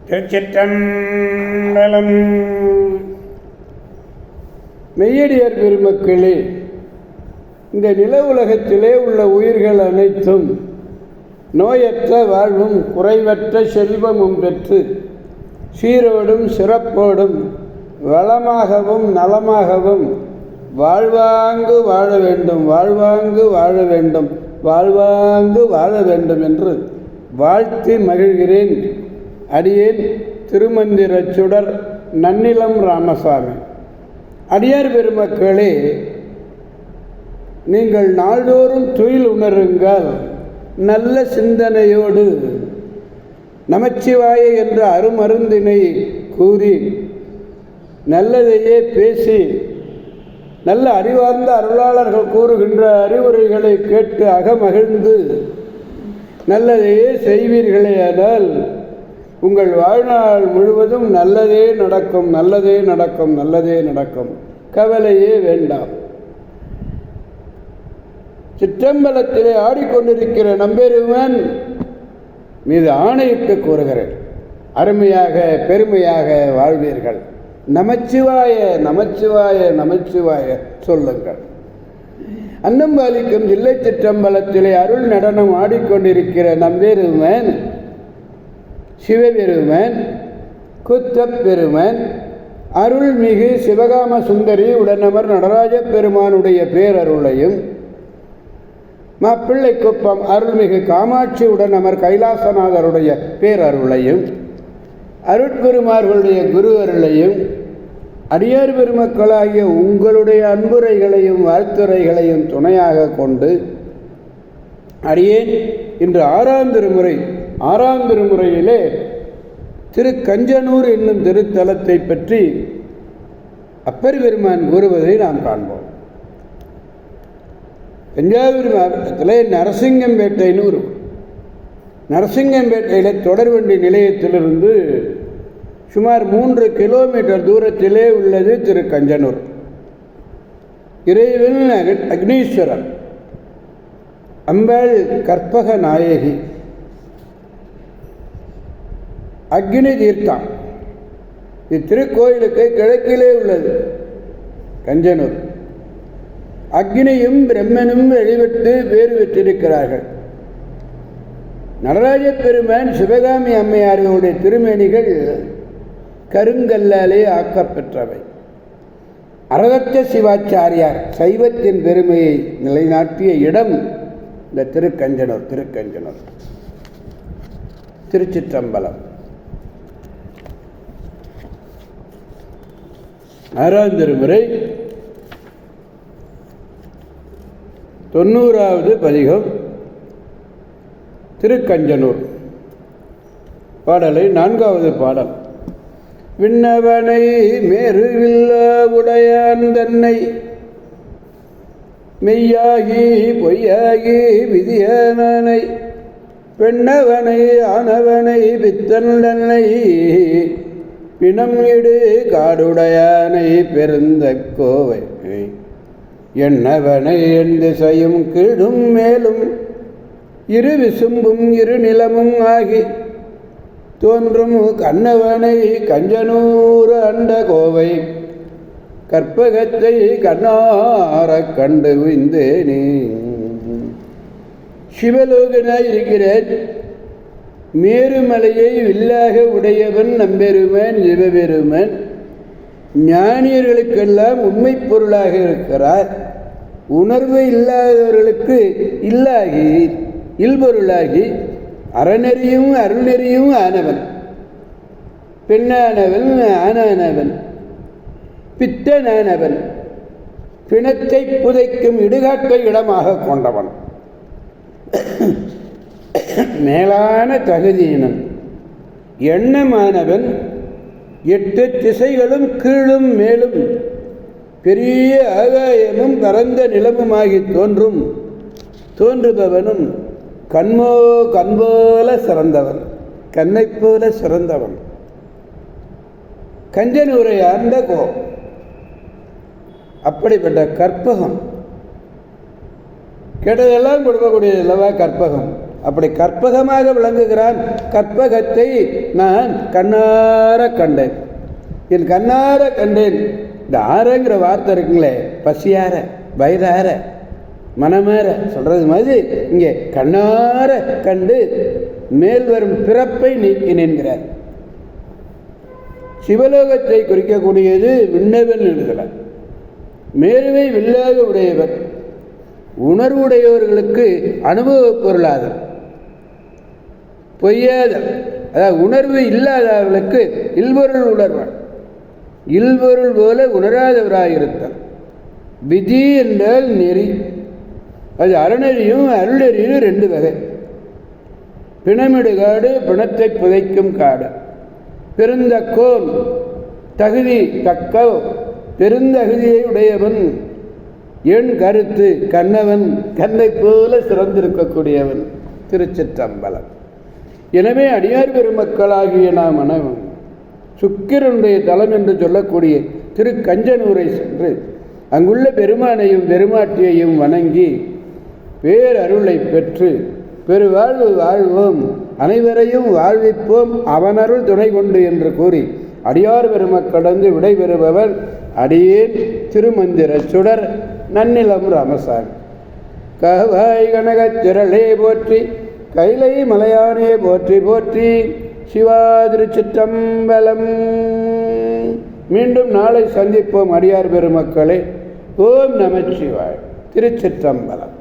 திருச்சிற்றம்பலம். மெய்யடியார் பெருமக்களே, இந்த நில உலகத்திலே உள்ள உயிர்கள் அனைத்தும் நோயற்ற வாழ்வும் குறைவற்ற செல்வமும் பெற்று சீரோடும் சிறப்போடும் வளமாகவும் நலமாகவும் வாழ்வாங்கு வாழ வேண்டும், வாழ்வாங்கு வாழ வேண்டும், வாழ்வாங்கு வாழ வேண்டும் என்று வாழ்த்தி மகிழ்கிறேன். அடியேன் திருமந்திரச் சுடர் நன்னிலம் ராமசாமி. அடியார் பெருமக்களே, நீங்கள் நாள்தோறும் துயில் உணருங்கள். நல்ல சிந்தனையோடு நமச்சிவாய என்ற அருமருந்தினை கூறி நல்லதையே பேசி நல்ல அறிவார்ந்த அருளாளர்கள் கூறுகின்ற அறிவுரைகளை கேட்டு அகமகிழ்ந்து நல்லதையே செய்வீர்களேயானால் உங்கள் வாழ்நாள் முழுவதும் நல்லதே நடக்கும், நல்லதே நடக்கும், நல்லதே நடக்கும். கவலையே வேண்டாம். சிற்றம்பலத்திலே ஆடிக்கொண்டிருக்கிற நம்பெருமான் மீது ஆணையிட்டு கூறுகிறேன், அருமையாக பெருமையாக வாழ்வீர்கள். நமச்சிவாய நமச்சிவாய நமச்சிவாய சொல்லுங்கள். அன்னம்பாலிக்கும் ஜில்லை சிற்றம்பலத்திலே அருள் நடனம் ஆடிக்கொண்டிருக்கிற நம்பெருமான் சிவபெருமான் குத்தப்பெருமான் அருள்மிகு சிவகாம சுந்தரி உடனமர் நடராஜ பெருமானுடைய பேரருளையும் மாப்பிள்ளை குப்பம் அருள்மிகு காமாட்சி உடனமர் கைலாசநாதருடைய பேரருளையும் அருட்குருமார்களுடைய குரு அருளையும் அடியார் பெருமக்களாகிய உங்களுடைய அன்புரைகளையும் வாழ்த்துரைகளையும் துணையாக கொண்டு அடியேன் இன்று ஆறாம் திருமுறையிலே திருக்கஞ்சனூர் என்னும் திருத்தலத்தை பற்றி அப்பர் பெருமான் கூறுவதை நாம் காண்போம். தஞ்சாவூர் மாவட்டத்தில் நரசிங்கம்பேட்டைன்னு ஒரு நரசிங்கம்பேட்டையில் தொடர்வண்டி நிலையத்திலிருந்து சுமார் 3 கிலோமீட்டர் தூரத்திலே உள்ளது திருக்கஞ்சனூர். இறைவன் அக்னீஸ்வரர், அம்பாள் கற்பக நாயகி, அக்னி தீர்த்தம். இத்திருக்கோயிலுக்கு கிழக்கிலே உள்ளது கஞ்சனூர். அக்னியும் பிரம்மனும் வெளிவிட்டு வேறு பெற்றிருக்கிறார்கள். நடராஜ பெருமான் சிவகாமி அம்மையார்களுடைய திருமேனிகள் கருங்கல்லாலே ஆக்கப்பெற்றவை. அரகத்த சிவாச்சாரியார் சைவத்தின் பெருமையை நிலைநாட்டிய இடம் இந்த திருக்கஞ்சனூர். திருச்சிற்றம்பலம். 6ஆம் திருமுறை 90வது பதிகம் திருக்கஞ்சனூர். பாடலை 4வது பாடல். விண்ணவனை மேருவில்ல உடையான் தன்னை மெய்யாகி பொய்யாகி விதியனை பெண்ணவனை ஆனவனை பித்தன் தன்னை பிணம் இடு காடுடையானை பெருந்த கோவை எண்ணவனை என் திசையும் கீழும் மேலும் இரு விசும்பும் இரு நிலமும் ஆகி தோன்றும் கண்ணவனை கஞ்சனூர் அண்ட கோவை கற்பகத்தை கண்ணார கண்டு விந்தேனே. சிவலோகனாய் இருக்கிறேன். மேருமலையை வில்லாக உடையவன் நம்பெருமான் சிவபெருமான். ஞானியர்களுக்கெல்லாம் உண்மை பொருளாக இருக்கிறார். உணர்வு இல்லாதவர்களுக்கு இல்லாகி இல்பொருளாகி அறநெறியும் அருள்நெறியும் ஆனவன். பெண்ணானவன் ஆனானவன் பித்தனானவன். பிணத்தை புதைக்கும் இடுகாட்டை இடமாக கொண்டவன். மேலான தகுதியினன். எண்ணமானவன். 8 திசைகளும் கீழும் மேலும் பெரிய ஆகாயமும் பரந்த நிலமுமாகி தோன்றுபவனும் கண்போல சிறந்தவன், கண்ணை போல சிறந்தவன். கஞ்சனூரை ஆர்ந்த அப்படிப்பட்ட கற்பகம் கேட்டதெல்லாம் கொடுக்கக்கூடியது அல்லவா கற்பகம். அப்படி கற்பகமாக விளங்குகிறான். கற்பகத்தை நான் கண்ணார கண்டேன், என் கண்ணார கண்டேன். இந்த ஆறங்கிற வார்த்தை இருக்குங்களே, பசியார, வயதார, மனமார சொல்றது மாதிரி இங்கே கண்ணார கண்டு மேல் வரும் பிறப்பை நீக்கினேன்கிறார். சிவலோகத்தை குறிக்கக்கூடியது விண்ணவன் எழுதலாம். மேலுவை வில்லாக உடையவர், உணர்வுடையவர்களுக்கு அனுபவ பொருளாதல், பொய்யாதல், அதாவது உணர்வு இல்லாதவர்களுக்கு இல்பொருள் உணர்வான், இல்பொருள் போல உணராதவராயிருத்தல். விதி என்றால் நெறி, அது அறநெறியும் அருளெறியும் ரெண்டு வகை. பிணமிடு காடு, பிணத்தை புதைக்கும் காடு. பெருந்தக்கோன் தகுதி தக்க, பெருந்தகுதியை உடையவன், என் கருத்து கண்ணவன், கண்ணை போல சிறந்திருக்கக்கூடியவன். திருச்சிற்றம்பலம். எனவே அடியார் பெருமக்களாகிய நாம் அனைவரும் சுக்கிரனுடைய தலம் என்று சொல்லக்கூடிய திருக்கஞ்சனூரை சென்று அங்குள்ள பெருமானையும் பெருமாட்டியையும் வணங்கி பேரருளை பெற்று பெருவாழ்வு வாழ்வோம், அனைவரையும் வாழ்விப்போம், அவனருள் துணை கொண்டு என்று கூறி அடியார் பெருமக்கடந்து விடைபெறுபவர் அடியேன் திருமந்திர சுடர் நன்னிலம் ராமசாமி. கவாய் கனகத் திரளே போற்றி, கைலை மலையானே போற்றி போற்றி. சிவா திருச்சிற்றம்பலம். மீண்டும் நாளை சந்திப்போம் அடியார் பெருமக்களே. ஓம் நமச்சிவாய். திருச்சிற்றம்பலம்.